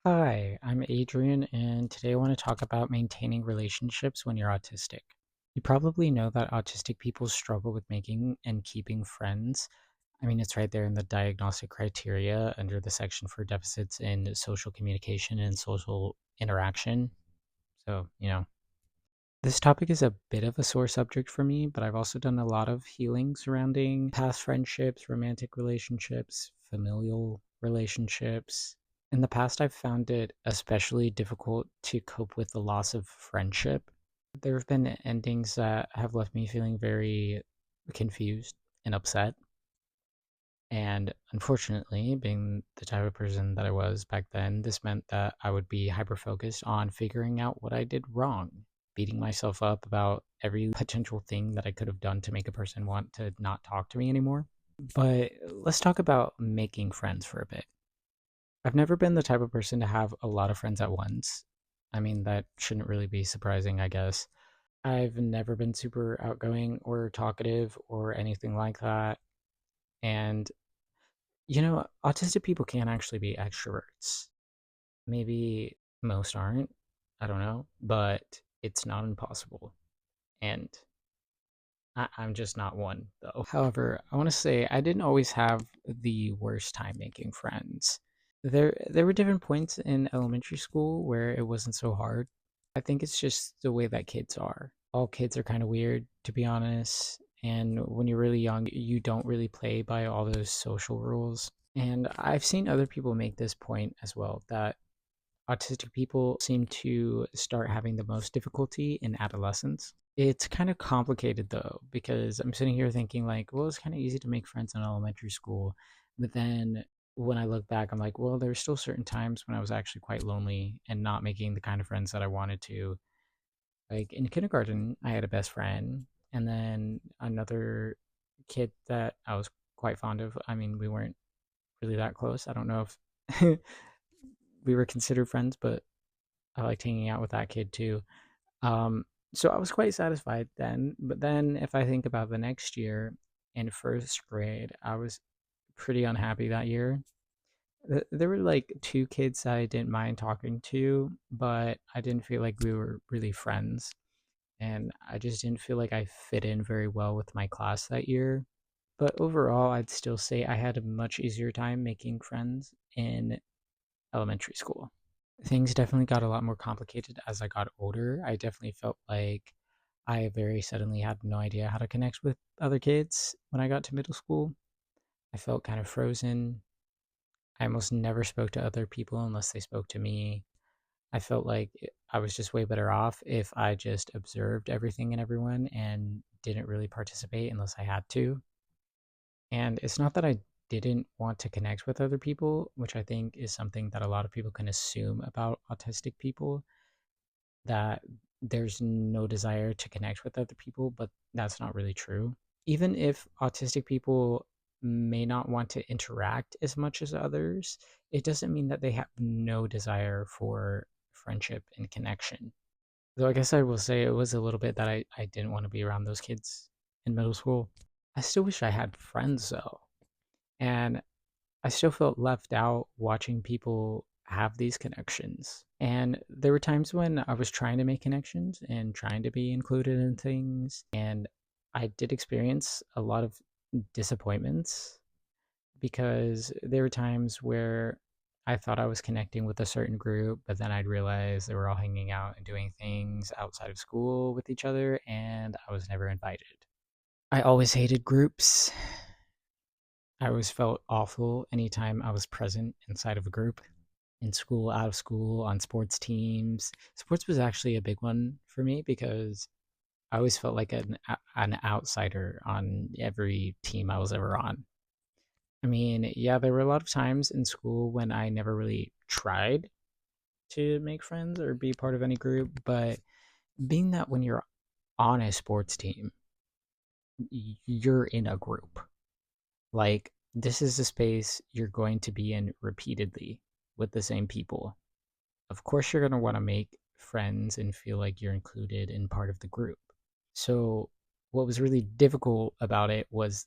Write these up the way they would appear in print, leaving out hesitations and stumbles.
Hi, I'm Adrian, and today I want to talk about maintaining relationships when you're autistic. You probably know that autistic people struggle with making and keeping friends. I mean, it's right there in the diagnostic criteria under the section for deficits in social communication and social interaction. So, this topic is a bit of a sore subject for me, but I've also done a lot of healing surrounding past friendships, romantic relationships, familial relationships. In the past, I've found it especially difficult to cope with the loss of friendship. There have been endings that have left me feeling very confused and upset. And unfortunately, being the type of person that I was back then, this meant that I would be hyper focused on figuring out what I did wrong, beating myself up about every potential thing that I could have done to make a person want to not talk to me anymore. But let's talk about making friends for a bit. I've never been the type of person to have a lot of friends at once. I mean, that shouldn't really be surprising, I guess. I've never been super outgoing or talkative or anything like that. And autistic people can actually be extroverts. Maybe most aren't. I don't know, but it's not impossible. And I'm just not one, though. However, I want to say I didn't always have the worst time making friends. There were different points in elementary school where it wasn't so hard. I think it's just the way that kids are. All kids are kind of weird, to be honest. And when you're really young, you don't really play by all those social rules. And I've seen other people make this point as well that autistic people seem to start having the most difficulty in adolescence. It's kind of complicated though, because I'm sitting here thinking, like, well, it's kind of easy to make friends in elementary school. But then when I look back, I'm like, well, there's still certain times when I was actually quite lonely and not making the kind of friends that I wanted to. Like in kindergarten, I had a best friend, and then another kid that I was quite fond of. I mean, we weren't really that close. I don't know if we were considered friends, but I liked hanging out with that kid too. Um, so I was quite satisfied then. But then, if I think about the next year in first grade, I was pretty unhappy that year. There were like two kids that I didn't mind talking to, but I didn't feel like we were really friends. And I just didn't feel like I fit in very well with my class that year. But overall, I'd still say I had a much easier time making friends in elementary school. Things definitely got a lot more complicated as I got older. I definitely felt like I very suddenly had no idea how to connect with other kids when I got to middle school. I felt kind of frozen. I almost never spoke to other people unless they spoke to me. I felt like I was just way better off if I just observed everything and everyone and didn't really participate unless I had to. And it's not that I didn't want to connect with other people, which I think is something that a lot of people can assume about autistic people, that there's no desire to connect with other people, but that's not really true. Even if autistic people may not want to interact as much as others, it doesn't mean that they have no desire for friendship and connection. Though I guess I will say it was a little bit that I didn't want to be around those kids in middle school. I still wish I had friends though. And I still felt left out watching people have these connections. And there were times when I was trying to make connections and trying to be included in things. And I did experience a lot of disappointments because there were times where I thought I was connecting with a certain group, but then I'd realize they were all hanging out and doing things outside of school with each other, and I was never invited. I always hated groups. I always felt awful anytime I was present inside of a group, in school, out of school, on sports teams. Sports was actually a big one for me because I always felt like an outsider on every team I was ever on. I mean, yeah, there were a lot of times in school when I never really tried to make friends or be part of any group, but being that when you're on a sports team, you're in a group. Like, this is a space you're going to be in repeatedly with the same people. Of course, you're going to want to make friends and feel like you're included in part of the group. So, what was really difficult about it was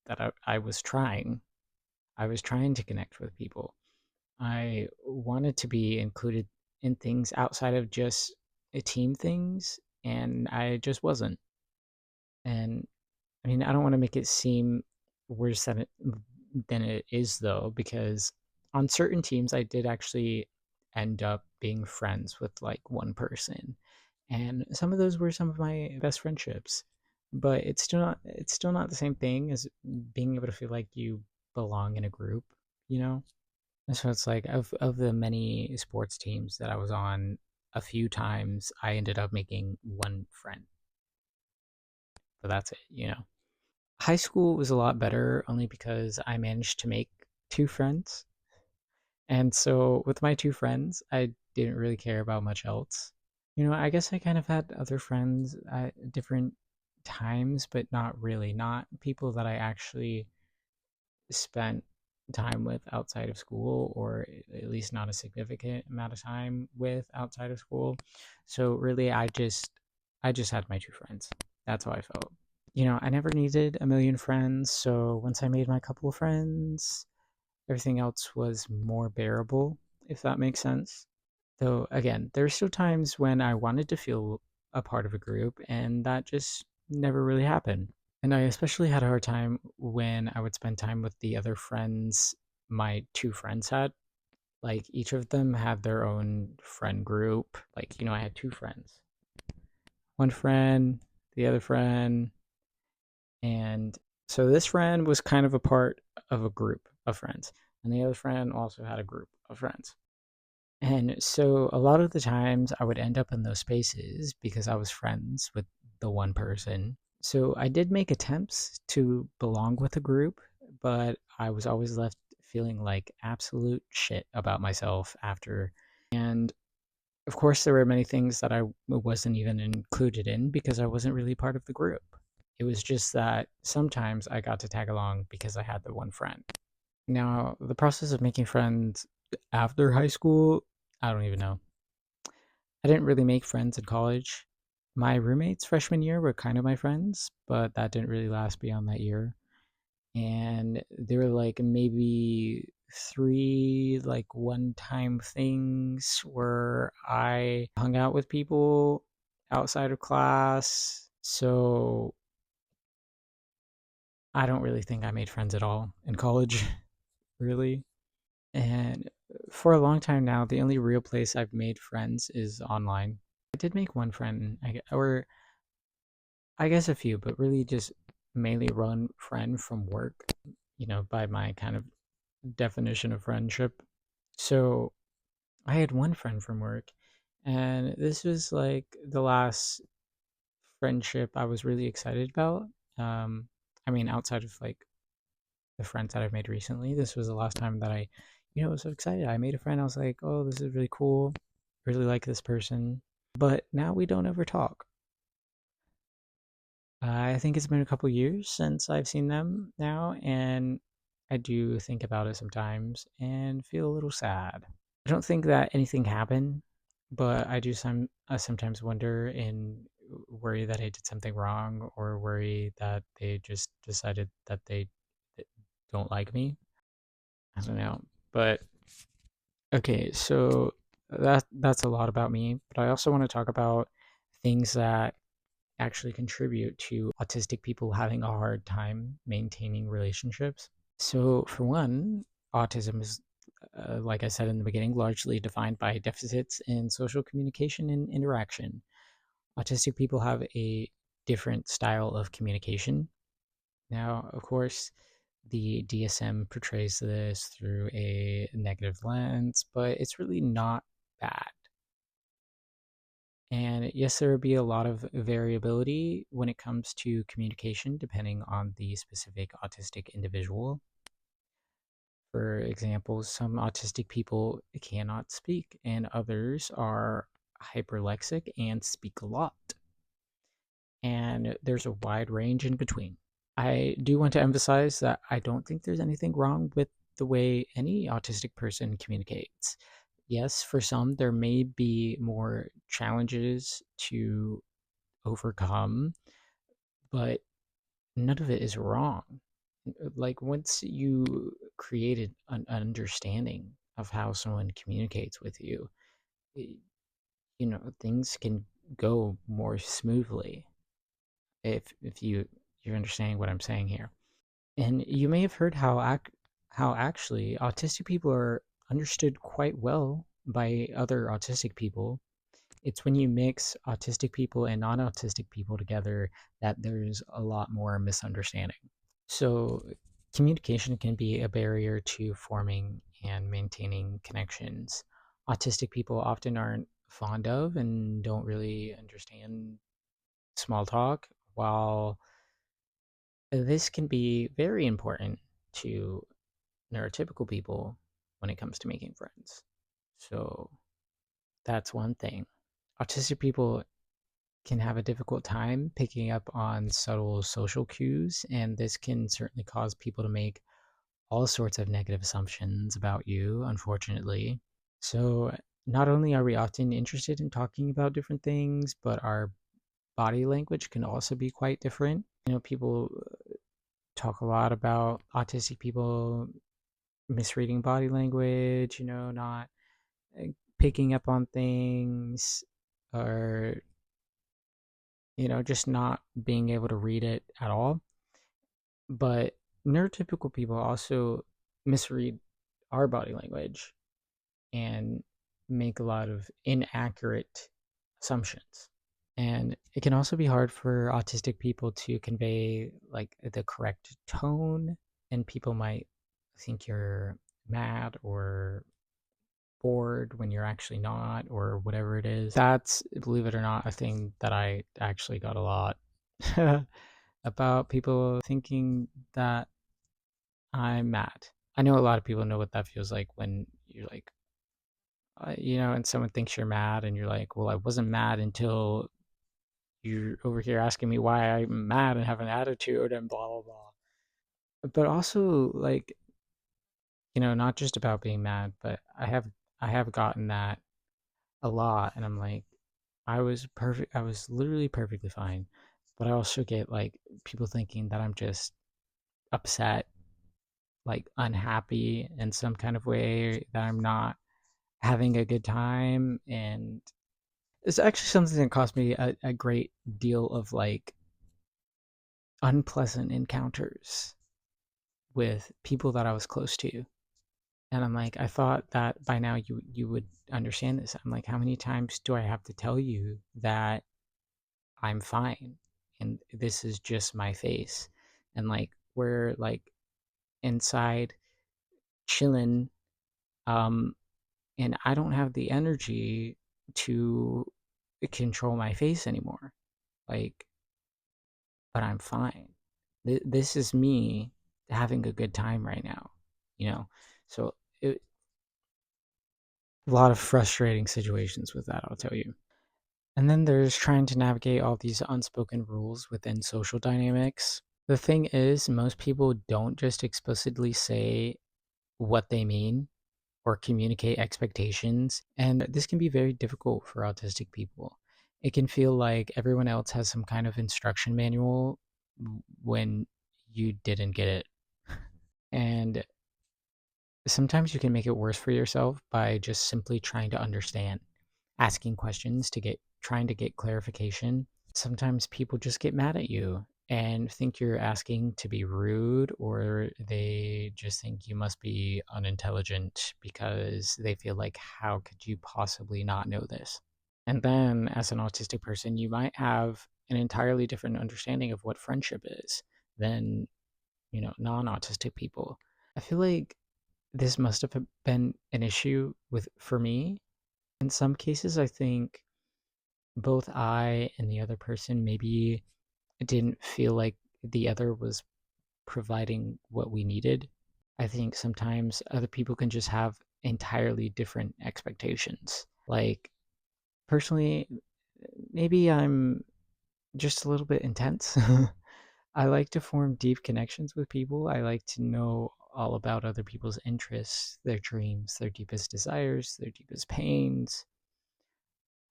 that I was trying. I was trying to connect with people. I wanted to be included in things outside of just team things, and I just wasn't. And I mean, I don't want to make it seem worse than it is, though, because on certain teams, I did actually end up being friends with like one person, and some of those were some of my best friendships. But it's still not the same thing as being able to feel like you belong in a group, you know? And so it's like of the many sports teams that I was on, a few times I ended up making one friend. But that's it. High school was a lot better only because I managed to make two friends. And so with my two friends, I didn't really care about much else. I guess I kind of had other friends at different times, but not really. Not people that I actually spent time with outside of school, or at least not a significant amount of time with outside of school. So really I just had my two friends. That's how I felt. I never needed a million friends, so once I made my couple of friends, everything else was more bearable, if that makes sense. Though again, there are still times when I wanted to feel a part of a group, and that just never really happened. And I especially had a hard time when I would spend time with the other friends my two friends had. Like each of them had their own friend group. Like, I had two friends. One friend, the other friend, and so this friend was kind of a part of a group of friends. And the other friend also had a group of friends. And so a lot of the times I would end up in those spaces because I was friends with the one person. So I did make attempts to belong with a group, but I was always left feeling like absolute shit about myself after. And of course, there were many things that I wasn't even included in because I wasn't really part of the group. It was just that sometimes I got to tag along because I had the one friend. Now, the process of making friends after high school, I don't even know. I didn't really make friends in college. My roommates freshman year were kind of my friends, but that didn't really last beyond that year. And there were like maybe three like one time things where I hung out with people outside of class. So I don't really think I made friends at all in college, really. And for a long time now, the only real place I've made friends is online. I did make one friend, or I guess a few, but really just mainly one friend from work, by my kind of definition of friendship. So I had one friend from work, and this was like the last friendship I was really excited about. Um, I mean, outside of like the friends that I've made recently, this was the last time that I was so excited. I made a friend. I was like, oh, this is really cool. Really like this person. But now we don't ever talk. I think it's been a couple years since I've seen them now, and I do think about it sometimes and feel a little sad. I don't think that anything happened, but I sometimes wonder and worry that I did something wrong, or worry that they just decided that they don't like me. I don't know. But okay, so that's a lot about me, but I also want to talk about things that actually contribute to autistic people having a hard time maintaining relationships. So, for one, autism is, like I said in the beginning, largely defined by deficits in social communication and interaction. Autistic people have a different style of communication. Now, of course, the DSM portrays this through a negative lens, but it's really not bad. And yes, there would be a lot of variability when it comes to communication, depending on the specific autistic individual. For example, some autistic people cannot speak, and others are hyperlexic and speak a lot. And there's a wide range in between. I do want to emphasize that I don't think there's anything wrong with the way any autistic person communicates. Yes, for some, there may be more challenges to overcome, but none of it is wrong. Like, once you created an understanding of how someone communicates with you, y- things can go more smoothly if you're understanding what I'm saying here. And you may have heard how actually autistic people are understood quite well by other autistic people. It's when you mix autistic people and non-autistic people together that there's a lot more misunderstanding. So, communication can be a barrier to forming and maintaining connections. Autistic people often aren't fond of and don't really understand small talk, while this can be very important to neurotypical people when it comes to making friends. So, that's one thing. Autistic people can have a difficult time picking up on subtle social cues, and this can certainly cause people to make all sorts of negative assumptions about you, unfortunately. So, not only are we often interested in talking about different things, but our body language can also be quite different. People talk a lot about autistic people misreading body language, not uh, picking up on things, or, just not being able to read it at all. But neurotypical people also misread our body language and make a lot of inaccurate assumptions. And it can also be hard for autistic people to convey like the correct tone, and people might think you're mad or bored when you're actually not, or whatever it is. That's, believe it or not, a thing that I actually got a lot about people thinking that I'm mad. I know a lot of people know what that feels like when you're like, and someone thinks you're mad, and you're like, well, I wasn't mad until you're over here asking me why I'm mad and have an attitude and blah, blah, blah. But also, like, not just about being mad, but I have gotten that a lot, and I'm like, I was perfect. I was literally perfectly fine. But I also get like people thinking that I'm just upset, like unhappy in some kind of way, that I'm not having a good time. And it's actually something that cost me a great deal of like unpleasant encounters with people that I was close to. And I'm like, I thought that by now you would understand this. I'm like, how many times do I have to tell you that I'm fine and this is just my face? And like we're like inside chilling, um and I don't have the energy to control my face anymore. Like, but I'm fine. This is me having a good time right now, you know? So, a lot of frustrating situations with that, I'll tell you. And then there's trying to navigate all these unspoken rules within social dynamics. The thing is, most people don't just explicitly say what they mean or communicate expectations. And this can be very difficult for autistic people. It can feel like everyone else has some kind of instruction manual when you didn't get it. And sometimes you can make it worse for yourself by just simply trying to understand, asking questions trying to get clarification. Sometimes people just get mad at you and think you're asking to be rude, or they just think you must be unintelligent because they feel like, how could you possibly not know this? And then, as an autistic person, you might have an entirely different understanding of what friendship is than, non autistic people. I feel like this must have been an issue for me. In some cases, I think both I and the other person maybe didn't feel like the other was providing what we needed. I think sometimes other people can just have entirely different expectations. Like, personally, maybe I'm just a little bit intense. I like to form deep connections with people. I like to know all about other people's interests, their dreams, their deepest desires, their deepest pains.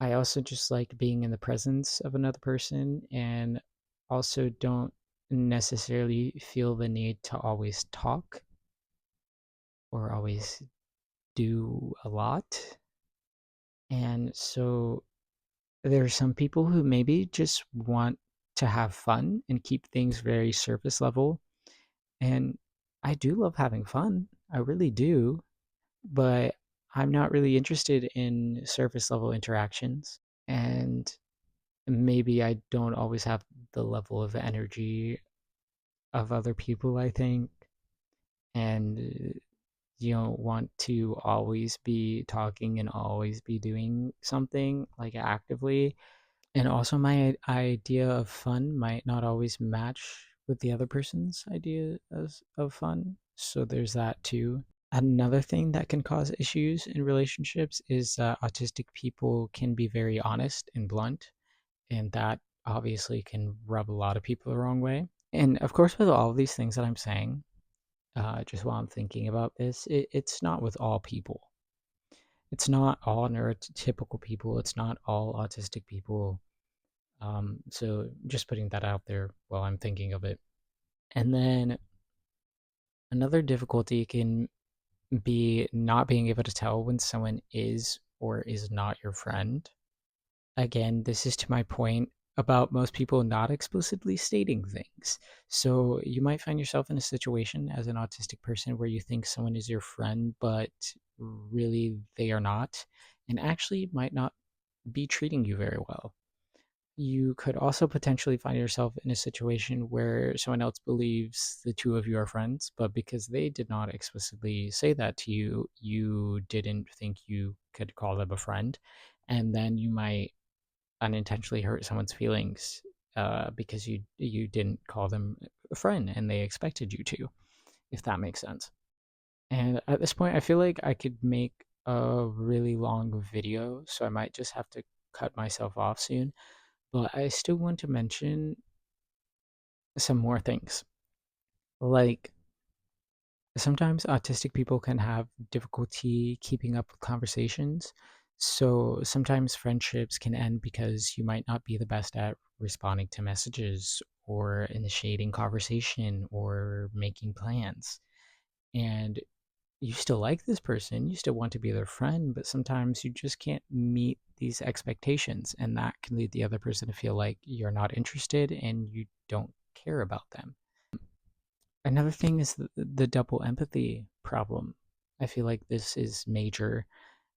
I also just like being in the presence of another person, and also don't necessarily feel the need to always talk or always do a lot. And so there are some people who maybe just want to have fun and keep things very surface level. And I do love having fun. I really do. But I'm not really interested in surface level interactions. And maybe I don't always have the level of energy of other people, I think. And you don't want to always be talking and always be doing something like actively. And also, my idea of fun might not always match with the other person's idea of fun. So there's that too. Another thing that can cause issues in relationships is that autistic people can be very honest and blunt, and that obviously can rub a lot of people the wrong way. And of course, with all of these things that I'm saying, just while I'm thinking about this, it's not with all people. It's not all neurotypical people. It's not all autistic people. So just putting that out there while I'm thinking of it. And then another difficulty can be not being able to tell when someone is or is not your friend. Again, this is to my point about most people not explicitly stating things. So you might find yourself in a situation as an autistic person where you think someone is your friend, but really they are not, and actually might not be treating you very well. You could also potentially find yourself in a situation where someone else believes the two of you are friends, but because they did not explicitly say that to you, you didn't think you could call them a friend. And then you might unintentionally hurt someone's feelings because you didn't call them a friend and they expected you to, if that makes sense. And at this point, I feel like I could make a really long video, so I might just have to cut myself off soon. But I still want to mention some more things. Like, sometimes autistic people can have difficulty keeping up with conversations. So sometimes friendships can end because you might not be the best at responding to messages or initiating conversation or making plans. And you still like this person, you still want to be their friend, but sometimes you just can't meet these expectations. And that can lead the other person to feel like you're not interested and you don't care about them. Another thing is the double empathy problem. I feel like this is major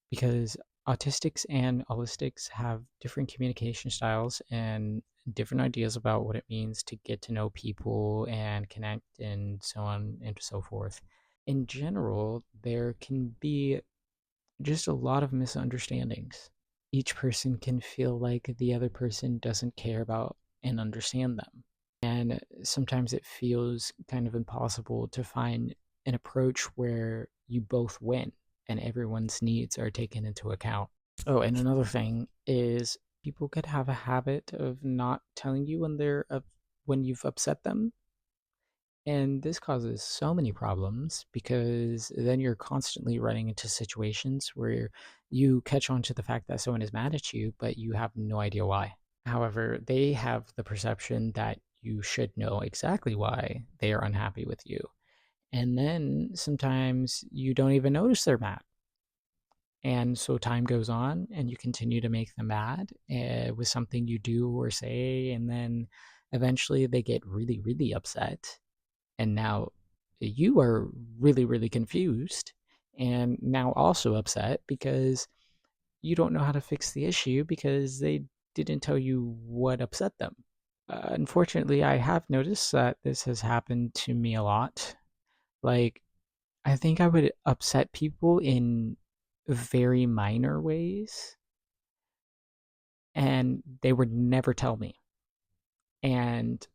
because autistics and allistics have different communication styles and different ideas about what it means to get to know people and connect and so on and so forth. In general, there can be just a lot of misunderstandings. Each person can feel like the other person doesn't care about and understand them. And sometimes it feels kind of impossible to find an approach where you both win and everyone's needs are taken into account. Oh, and another thing is people could have a habit of not telling you when you've upset them. And this causes so many problems because then you're constantly running into situations where you catch on to the fact that someone is mad at you, but you have no idea why. However, they have the perception that you should know exactly why they are unhappy with you. And then sometimes you don't even notice they're mad. And so time goes on and you continue to make them mad with something you do or say. And then eventually they get really, really upset. And now you are really, really confused and now also upset because you don't know how to fix the issue because they didn't tell you what upset them. Unfortunately, I have noticed that this has happened to me a lot. Like, I think I would upset people in very minor ways, and they would never tell me. And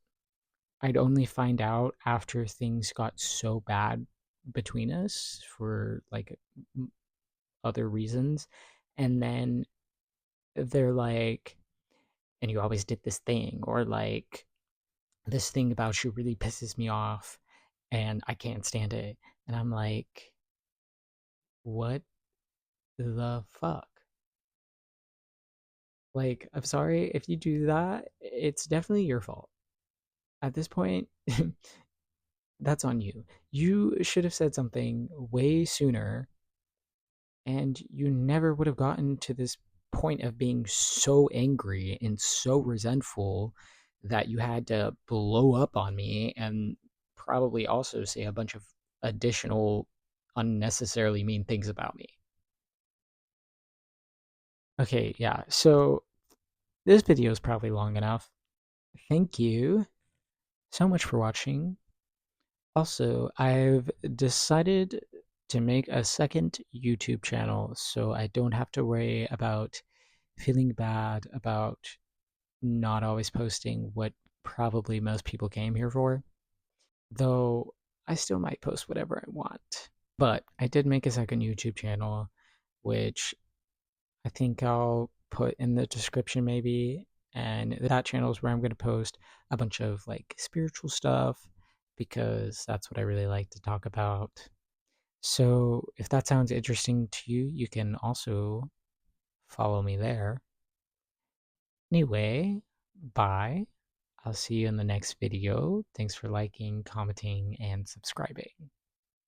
I'd only find out after things got so bad between us for like other reasons. And then they're like, and you always did this thing, or like, this thing about you really pisses me off and I can't stand it. And I'm like, what the fuck? Like, I'm sorry if you do that. It's definitely your fault. At this point, that's on you. You should have said something way sooner and you never would have gotten to this point of being so angry and so resentful that you had to blow up on me and probably also say a bunch of additional unnecessarily mean things about me. Okay, yeah. So this video is probably long enough. Thank you so much for watching. Also, I've decided to make a second YouTube channel so I don't have to worry about feeling bad about not always posting what probably most people came here for. Though I still might post whatever I want. But I did make a second YouTube channel, which I think I'll put in the description maybe. And that channel is where I'm going to post a bunch of like spiritual stuff because that's what I really like to talk about. So if that sounds interesting to you, you can also follow me there. Anyway, bye. I'll see you in the next video. Thanks for liking, commenting, and subscribing.